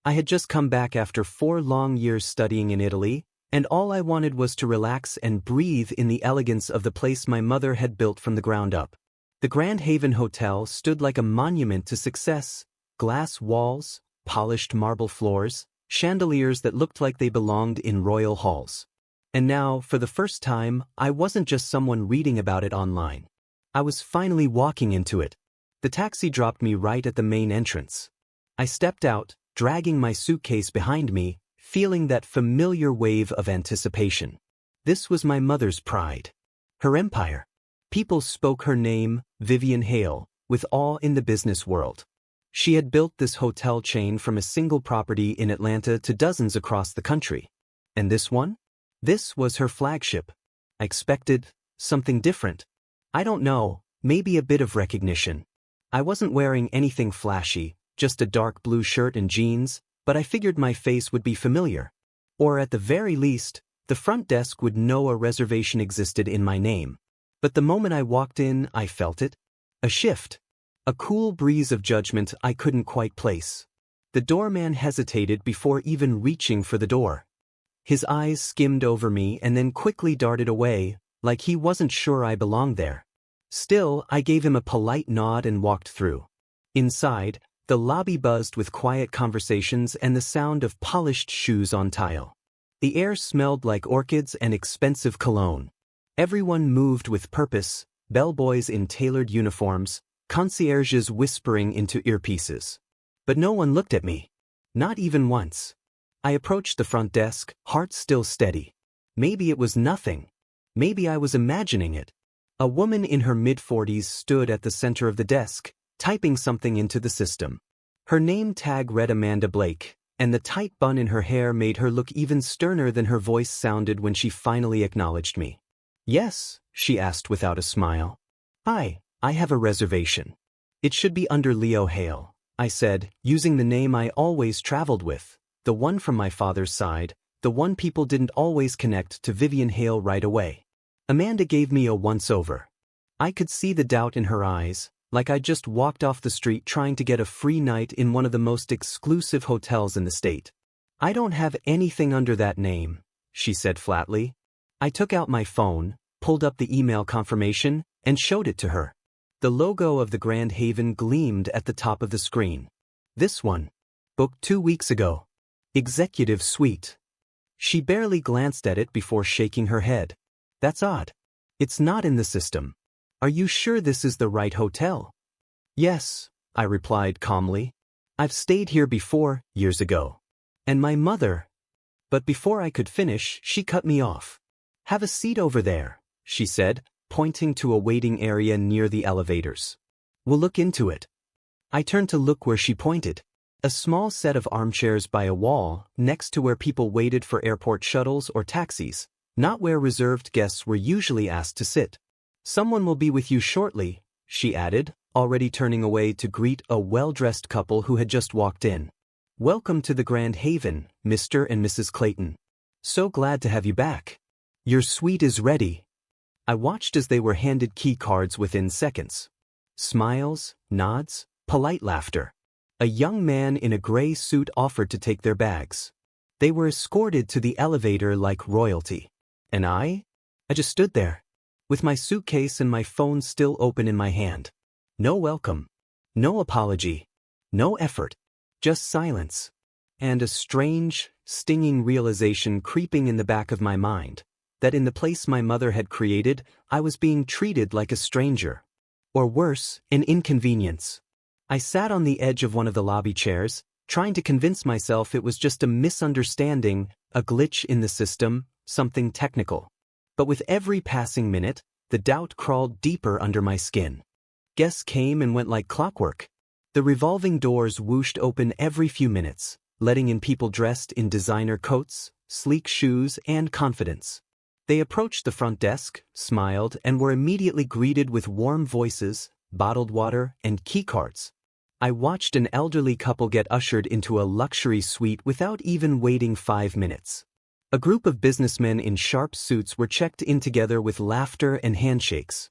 I had just come back after 4 long years studying in Italy, and all I wanted was to relax and breathe in the elegance of the place my mother had built from the ground up. The Grand Haven Hotel stood like a monument to success: glass walls, polished marble floors, chandeliers that looked like they belonged in royal halls. And now, for the first time, I wasn't just someone reading about it online. I was finally walking into it. The taxi dropped me right at the main entrance. I stepped out, dragging my suitcase behind me, feeling that familiar wave of anticipation. This was my mother's pride. Her empire. People spoke her name, Vivian Hale, with awe in the business world. She had built this hotel chain from a single property in Atlanta to dozens across the country. And this one? This was her flagship. I expected something different. I don't know, maybe a bit of recognition. I wasn't wearing anything flashy, just a dark blue shirt and jeans, but I figured my face would be familiar. Or at the very least, the front desk would know a reservation existed in my name. But the moment I walked in, I felt it. A shift. A cool breeze of judgment I couldn't quite place. The doorman hesitated before even reaching for the door. His eyes skimmed over me and then quickly darted away, like he wasn't sure I belonged there. Still, I gave him a polite nod and walked through. Inside, the lobby buzzed with quiet conversations and the sound of polished shoes on tile. The air smelled like orchids and expensive cologne. Everyone moved with purpose, bellboys in tailored uniforms, concierges whispering into earpieces. But no one looked at me. Not even once. I approached the front desk, heart still steady. Maybe it was nothing. Maybe I was imagining it. A woman in her mid-40s stood at the center of the desk, typing something into the system. Her name tag read Amanda Blake, and the tight bun in her hair made her look even sterner than her voice sounded when she finally acknowledged me. "Yes," she asked without a smile. "Hi, I have a reservation. It should be under Leo Hale," I said, using the name I always traveled with, the one from my father's side, the one people didn't always connect to Vivian Hale right away. Amanda gave me a once-over. I could see the doubt in her eyes, like I'd just walked off the street trying to get a free night in one of the most exclusive hotels in the state. "I don't have anything under that name," she said flatly. I took out my phone, pulled up the email confirmation, and showed it to her. The logo of the Grand Haven gleamed at the top of the screen. "This one. Booked 2 weeks ago. Executive Suite." She barely glanced at it before shaking her head. "That's odd. It's not in the system. Are you sure this is the right hotel?" "Yes," I replied calmly. "I've stayed here before, years ago. And my mother—" But before I could finish, she cut me off. "Have a seat over there," she said, pointing to a waiting area near the elevators. "We'll look into it." I turned to look where she pointed. A small set of armchairs by a wall, next to where people waited for airport shuttles or taxis, not where reserved guests were usually asked to sit. "Someone will be with you shortly," she added, already turning away to greet a well-dressed couple who had just walked in. "Welcome to the Grand Haven, Mr. and Mrs. Clayton. So glad to have you back. Your suite is ready." I watched as they were handed key cards within seconds. Smiles, nods, polite laughter. A young man in a gray suit offered to take their bags. They were escorted to the elevator like royalty. And I just stood there, with my suitcase and my phone still open in my hand. No welcome. No apology. No effort. Just silence. And a strange, stinging realization creeping in the back of my mind, that in the place my mother had created, I was being treated like a stranger. Or worse, an inconvenience. I sat on the edge of one of the lobby chairs, trying to convince myself it was just a misunderstanding, a glitch in the system, something technical. But with every passing minute, the doubt crawled deeper under my skin. Guests came and went like clockwork. The revolving doors whooshed open every few minutes, letting in people dressed in designer coats, sleek shoes, and confidence. They approached the front desk, smiled, and were immediately greeted with warm voices, bottled water, and keycards. I watched an elderly couple get ushered into a luxury suite without even waiting 5 minutes. A group of businessmen in sharp suits were checked in together with laughter and handshakes.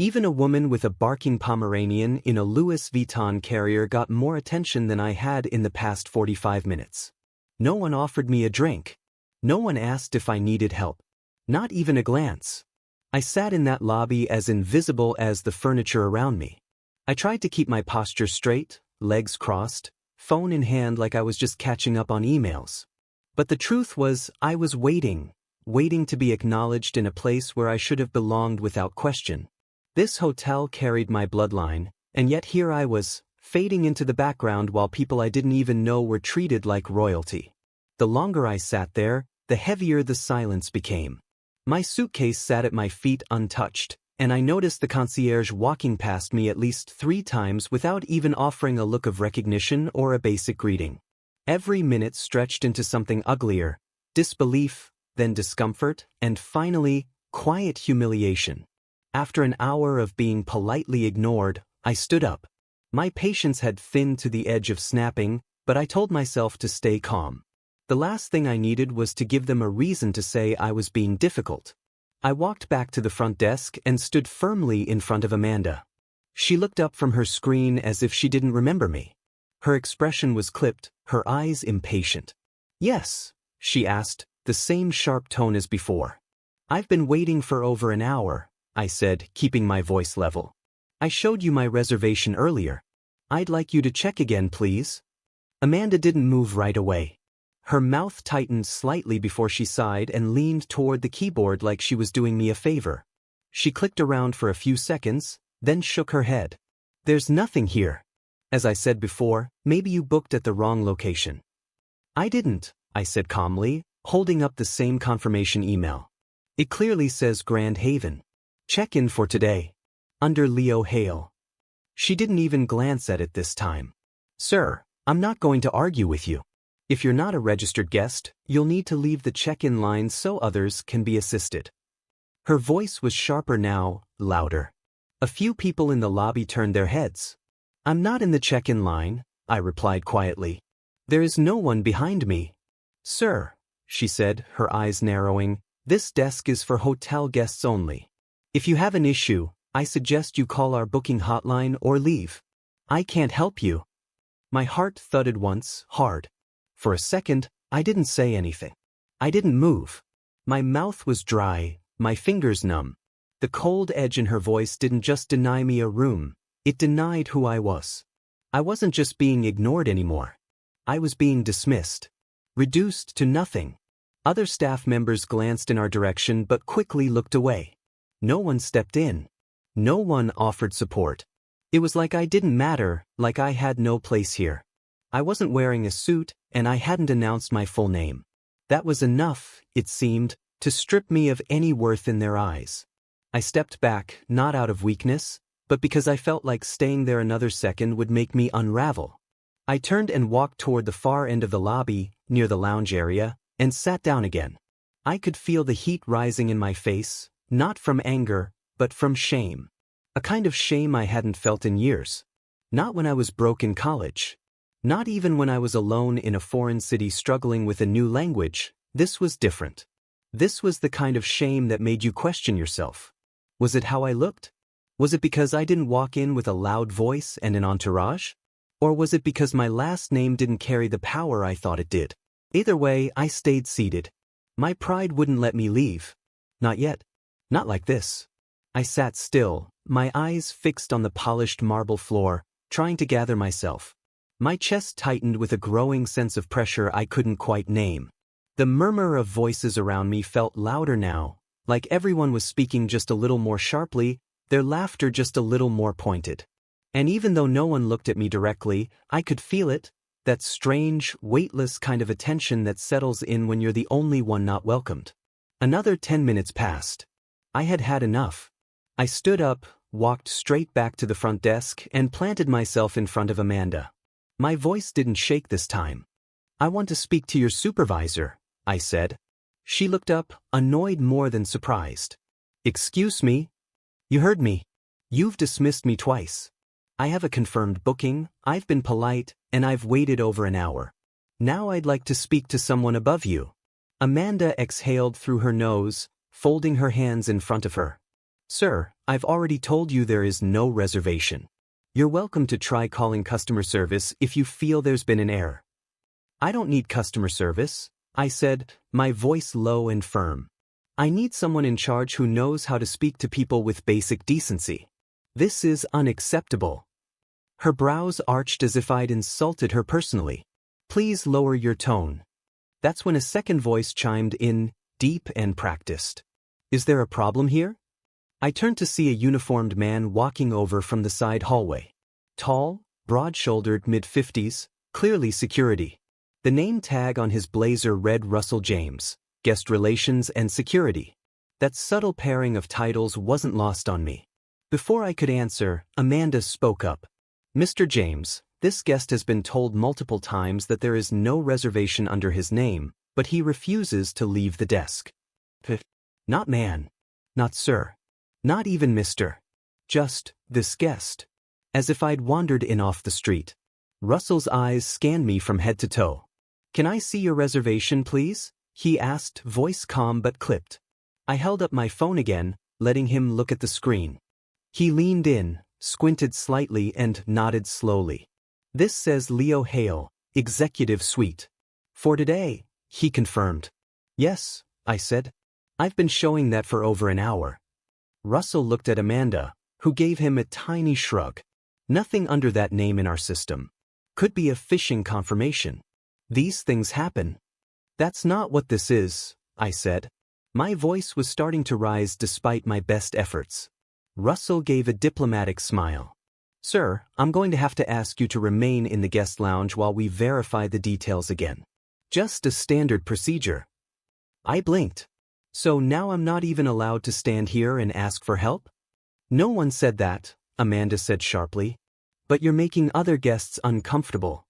Even a woman with a barking Pomeranian in a Louis Vuitton carrier got more attention than I had in the past 45 minutes. No one offered me a drink. No one asked if I needed help. Not even a glance. I sat in that lobby as invisible as the furniture around me. I tried to keep my posture straight, legs crossed, phone in hand like I was just catching up on emails. But the truth was, I was waiting to be acknowledged in a place where I should have belonged without question. This hotel carried my bloodline, and yet here I was, fading into the background while people I didn't even know were treated like royalty. The longer I sat there, the heavier the silence became. My suitcase sat at my feet untouched, and I noticed the concierge walking past me at least 3 times without even offering a look of recognition or a basic greeting. Every minute stretched into something uglier: disbelief, then discomfort, and finally, quiet humiliation. After an hour of being politely ignored, I stood up. My patience had thinned to the edge of snapping, but I told myself to stay calm. The last thing I needed was to give them a reason to say I was being difficult. I walked back to the front desk and stood firmly in front of Amanda. She looked up from her screen as if she didn't remember me. Her expression was clipped, her eyes impatient. "Yes?" she asked, the same sharp tone as before. "I've been waiting for over an hour," I said, keeping my voice level. "I showed you my reservation earlier. I'd like you to check again, please." Amanda didn't move right away. Her mouth tightened slightly before she sighed and leaned toward the keyboard like she was doing me a favor. She clicked around for a few seconds, then shook her head. "There's nothing here. As I said before, maybe you booked at the wrong location." "I didn't," I said calmly, holding up the same confirmation email. "It clearly says Grand Haven. Check-in for today. Under Leo Hale." She didn't even glance at it this time. "Sir, I'm not going to argue with you. If you're not a registered guest, you'll need to leave the check-in line so others can be assisted." Her voice was sharper now, louder. A few people in the lobby turned their heads. "I'm not in the check-in line," I replied quietly. "There is no one behind me." "Sir," she said, her eyes narrowing, "this desk is for hotel guests only. If you have an issue, I suggest you call our booking hotline or leave. I can't help you." My heart thudded once, hard. For a second, I didn't say anything. I didn't move. My mouth was dry, my fingers numb. The cold edge in her voice didn't just deny me a room, it denied who I was. I wasn't just being ignored anymore. I was being dismissed. Reduced to nothing. Other staff members glanced in our direction but quickly looked away. No one stepped in. No one offered support. It was like I didn't matter, like I had no place here. I wasn't wearing a suit, and I hadn't announced my full name. That was enough, it seemed, to strip me of any worth in their eyes. I stepped back, not out of weakness, but because I felt like staying there another second would make me unravel. I turned and walked toward the far end of the lobby, near the lounge area, and sat down again. I could feel the heat rising in my face, not from anger, but from shame. A kind of shame I hadn't felt in years. Not when I was broke in college. Not even when I was alone in a foreign city struggling with a new language. This was different. This was the kind of shame that made you question yourself. Was it how I looked? Was it because I didn't walk in with a loud voice and an entourage? Or was it because my last name didn't carry the power I thought it did? Either way, I stayed seated. My pride wouldn't let me leave. Not yet. Not like this. I sat still, my eyes fixed on the polished marble floor, trying to gather myself. My chest tightened with a growing sense of pressure I couldn't quite name. The murmur of voices around me felt louder now, like everyone was speaking just a little more sharply, their laughter just a little more pointed. And even though no one looked at me directly, I could feel it, that strange, weightless kind of attention that settles in when you're the only one not welcomed. Another 10 minutes passed. I had had enough. I stood up, walked straight back to the front desk, and planted myself in front of Amanda. My voice didn't shake this time. "I want to speak to your supervisor," I said. She looked up, annoyed more than surprised. "Excuse me?" "You heard me. You've dismissed me twice. I have a confirmed booking, I've been polite, and I've waited over an hour. Now I'd like to speak to someone above you." Amanda exhaled through her nose, folding her hands in front of her. "Sir, I've already told you there is no reservation. You're welcome to try calling customer service if you feel there's been an error. I don't need customer service, I said, my voice low and firm. I need someone in charge who knows how to speak to people with basic decency. This is unacceptable. Her brows arched as if I'd insulted her personally. Please lower your tone. That's when a second voice chimed in, deep and practiced. Is there a problem here? I turned to see a uniformed man walking over from the side hallway. Tall, broad-shouldered, mid-50s, clearly security. The name tag on his blazer read Russell James, Guest Relations and Security. That subtle pairing of titles wasn't lost on me. Before I could answer, Amanda spoke up. Mr. James, this guest has been told multiple times that there is no reservation under his name, but he refuses to leave the desk. Not man. Not sir. Not even Mr. Just, this guest. As if I'd wandered in off the street. Russell's eyes scanned me from head to toe. Can I see your reservation, please? He asked, voice calm but clipped. I held up my phone again, letting him look at the screen. He leaned in, squinted slightly and nodded slowly. This says Leo Hale, Executive Suite. For today, he confirmed. Yes, I said. I've been showing that for over an hour. Russell looked at Amanda, who gave him a tiny shrug. Nothing under that name in our system. Could be a phishing confirmation. These things happen. That's not what this is, I said. My voice was starting to rise despite my best efforts. Russell gave a diplomatic smile. Sir, I'm going to have to ask you to remain in the guest lounge while we verify the details again. Just a standard procedure. I blinked. So now I'm not even allowed to stand here and ask for help? No one said that, Amanda said sharply. But you're making other guests uncomfortable.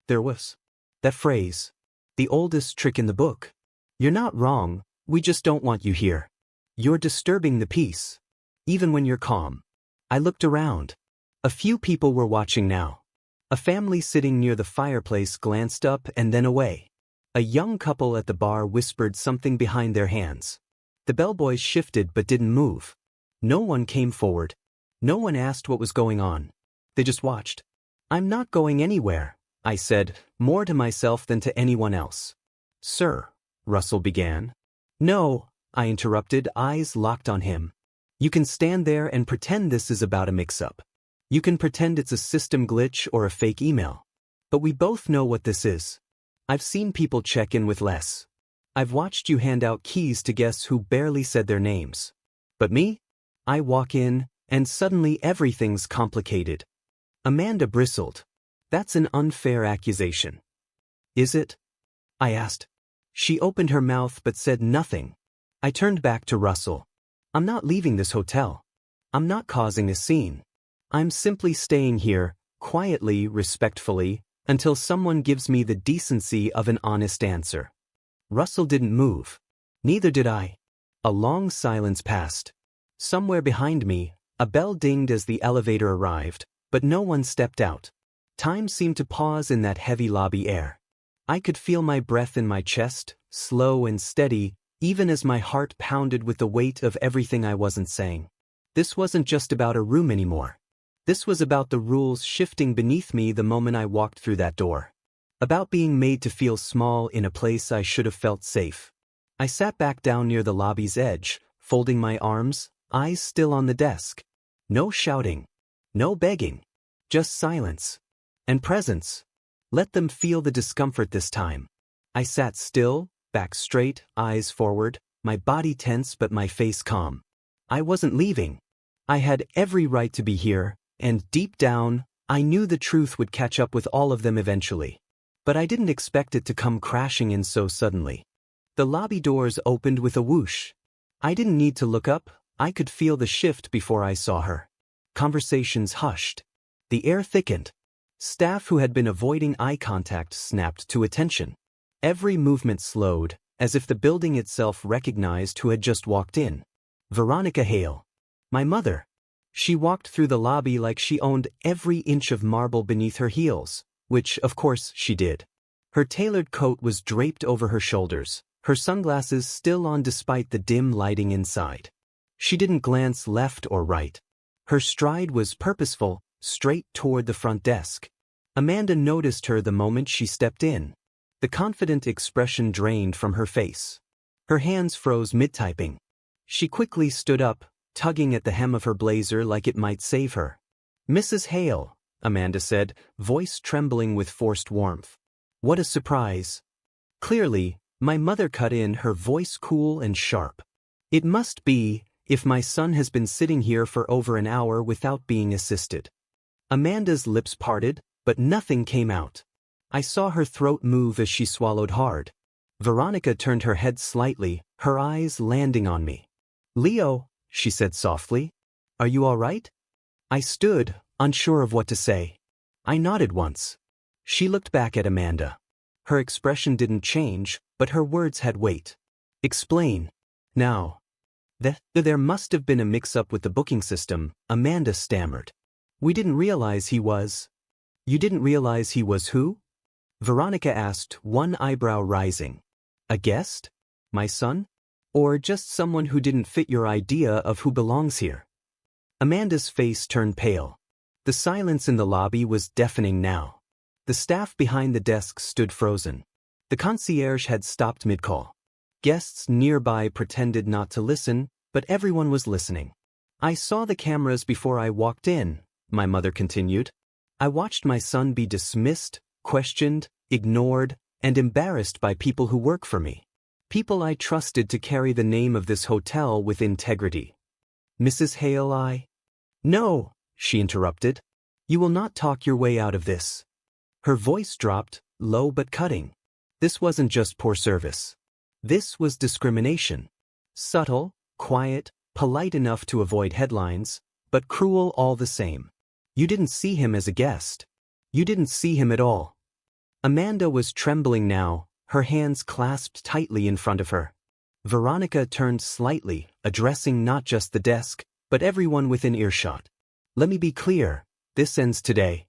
There was that phrase. The oldest trick in the book. You're not wrong, we just don't want you here. You're disturbing the peace. Even when you're calm. I looked around. A few people were watching now. A family sitting near the fireplace glanced up and then away. A young couple at the bar whispered something behind their hands. The bellboys shifted but didn't move. No one came forward. No one asked what was going on. They just watched. I'm not going anywhere, I said, more to myself than to anyone else. Sir, Russell began. No, I interrupted, eyes locked on him. You can stand there and pretend this is about a mix-up. You can pretend it's a system glitch or a fake email. But we both know what this is. I've seen people check in with less. I've watched you hand out keys to guests who barely said their names. But me? I walk in, and suddenly everything's complicated. Amanda bristled. That's an unfair accusation. Is it? I asked. She opened her mouth but said nothing. I turned back to Russell. I'm not leaving this hotel. I'm not causing a scene. I'm simply staying here, quietly, respectfully, until someone gives me the decency of an honest answer. Russell didn't move. Neither did I. A long silence passed. Somewhere behind me, a bell dinged as the elevator arrived, but no one stepped out. Time seemed to pause in that heavy lobby air. I could feel my breath in my chest, slow and steady, even as my heart pounded with the weight of everything I wasn't saying. This wasn't just about a room anymore. This was about the rules shifting beneath me the moment I walked through that door. About being made to feel small in a place I should have felt safe. I sat back down near the lobby's edge, folding my arms, eyes still on the desk. No shouting. No begging. Just silence. And presence. Let them feel the discomfort this time. I sat still, back straight, eyes forward, my body tense but my face calm. I wasn't leaving. I had every right to be here, and deep down, I knew the truth would catch up with all of them eventually. But I didn't expect it to come crashing in so suddenly. The lobby doors opened with a whoosh. I didn't need to look up, I could feel the shift before I saw her. Conversations hushed. The air thickened. Staff who had been avoiding eye contact snapped to attention. Every movement slowed, as if the building itself recognized who had just walked in. Veronica Hale. My mother. She walked through the lobby like she owned every inch of marble beneath her heels, which, of course, she did. Her tailored coat was draped over her shoulders, her sunglasses still on despite the dim lighting inside. She didn't glance left or right. Her stride was purposeful, straight toward the front desk. Amanda noticed her the moment she stepped in. The confident expression drained from her face. Her hands froze mid-typing. She quickly stood up, tugging at the hem of her blazer like it might save her. "Mrs. Hale," Amanda said, voice trembling with forced warmth. What a surprise. Clearly, my mother cut in, her voice cool and sharp. "It must be, if my son has been sitting here for over an hour without being assisted." Amanda's lips parted, but nothing came out. I saw her throat move as she swallowed hard. Veronica turned her head slightly, her eyes landing on me. "Leo," she said softly, "are you all right?" I stood, unsure of what to say. I nodded once. She looked back at Amanda. Her expression didn't change, but her words had weight. "Explain. Now." There must have been a mix-up with the booking system," Amanda stammered. "We didn't realize he was—" "You didn't realize he was who?" Veronica asked, one eyebrow rising. "A guest? My son? Or just someone who didn't fit your idea of who belongs here?" Amanda's face turned pale. The silence in the lobby was deafening now. The staff behind the desk stood frozen. The concierge had stopped mid-call. Guests nearby pretended not to listen, but everyone was listening. "I saw the cameras before I walked in," my mother continued. "I watched my son be dismissed, questioned, ignored, and embarrassed by people who work for me. People I trusted to carry the name of this hotel with integrity." "Mrs. Hale, No," she interrupted. "You will not talk your way out of this." Her voice dropped, low but cutting. This wasn't just poor service. This was discrimination. Subtle, quiet, polite enough to avoid headlines, but cruel all the same. You didn't see him as a guest. You didn't see him at all. Amanda was trembling now, her hands clasped tightly in front of her. Veronica turned slightly, addressing not just the desk, but everyone within earshot. "Let me be clear, this ends today.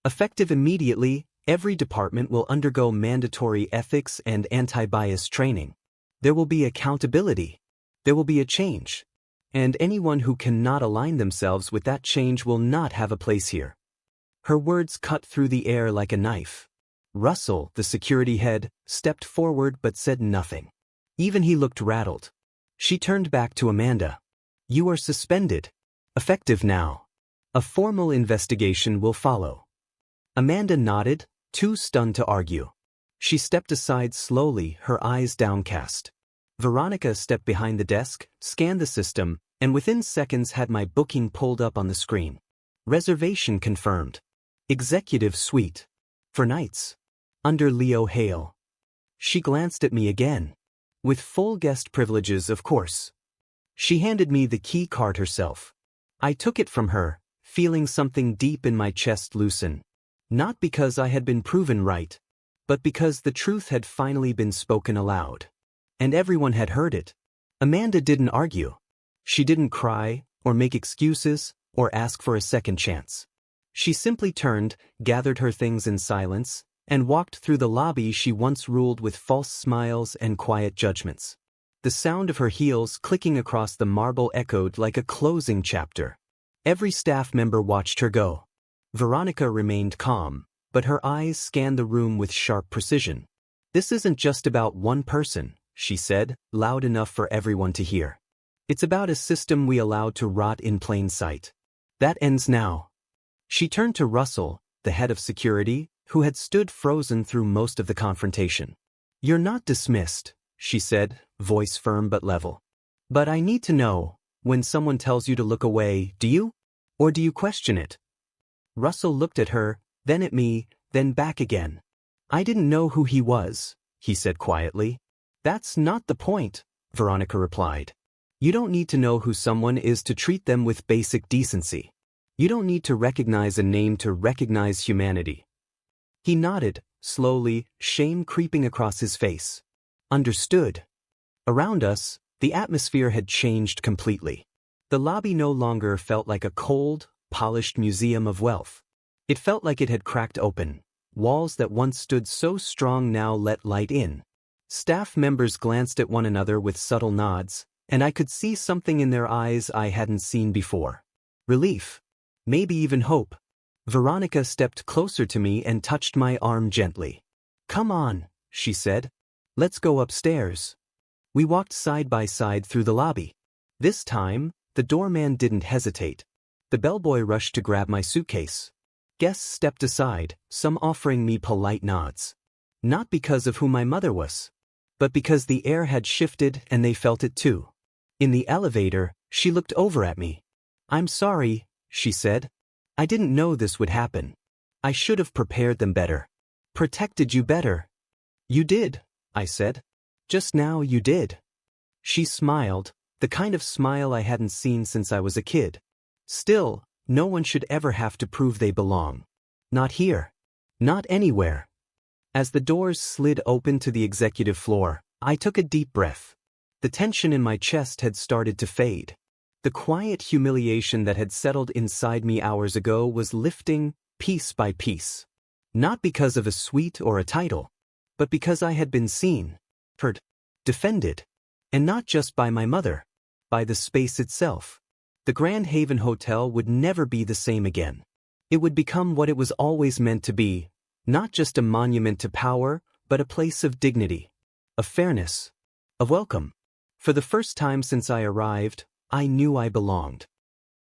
Effective immediately, every department will undergo mandatory ethics and anti-bias training. There will be accountability. There will be a change. And anyone who cannot align themselves with that change will not have a place here." Her words cut through the air like a knife. Russell, the security head, stepped forward but said nothing. Even he looked rattled. She turned back to Amanda. "You are suspended. Effective now. A formal investigation will follow." Amanda nodded, too stunned to argue. She stepped aside slowly, her eyes downcast. Veronica stepped behind the desk, scanned the system, and within seconds had my booking pulled up on the screen. Reservation confirmed. Executive suite. For nights. Under Leo Hale. She glanced at me again. With full guest privileges, of course. She handed me the key card herself. I took it from her, feeling something deep in my chest loosen. Not because I had been proven right, but because the truth had finally been spoken aloud. And everyone had heard it. Amanda didn't argue. She didn't cry, or make excuses, or ask for a second chance. She simply turned, gathered her things in silence, and walked through the lobby she once ruled with false smiles and quiet judgments. The sound of her heels clicking across the marble echoed like a closing chapter. Every staff member watched her go. Veronica remained calm, but her eyes scanned the room with sharp precision. "This isn't just about one person," she said, loud enough for everyone to hear. "It's about a system we allowed to rot in plain sight. That ends now." She turned to Russell, the head of security, who had stood frozen through most of the confrontation. "You're not dismissed," she said, voice firm but level. "But I need to know, when someone tells you to look away, do you? Or do you question it?" Russell looked at her, then at me, then back again. "I didn't know who he was," he said quietly. "That's not the point," Veronica replied. "You don't need to know who someone is to treat them with basic decency. You don't need to recognize a name to recognize humanity." He nodded, slowly, shame creeping across his face. "Understood." Around us, the atmosphere had changed completely. The lobby no longer felt like a cold, polished museum of wealth. It felt like it had cracked open. Walls that once stood so strong now let light in. Staff members glanced at one another with subtle nods, and I could see something in their eyes I hadn't seen before. Relief. Maybe even hope. Veronica stepped closer to me and touched my arm gently. "Come on," she said. "Let's go upstairs." We walked side by side through the lobby. This time, the doorman didn't hesitate. The bellboy rushed to grab my suitcase. Guests stepped aside, some offering me polite nods. Not because of who my mother was, but because the air had shifted and they felt it too. In the elevator, she looked over at me. "I'm sorry," she said. "I didn't know this would happen. I should have prepared them better. Protected you better." "You did," I said. "Just now you did." She smiled, the kind of smile I hadn't seen since I was a kid. Still, no one should ever have to prove they belong. Not here. Not anywhere. As the doors slid open to the executive floor, I took a deep breath. The tension in my chest had started to fade. The quiet humiliation that had settled inside me hours ago was lifting, piece by piece. Not because of a suite or a title, but because I had been seen, heard, defended. And not just by my mother, by the space itself. The Grand Haven Hotel would never be the same again. It would become what it was always meant to be, not just a monument to power, but a place of dignity, of fairness, of welcome. For the first time since I arrived, I knew I belonged.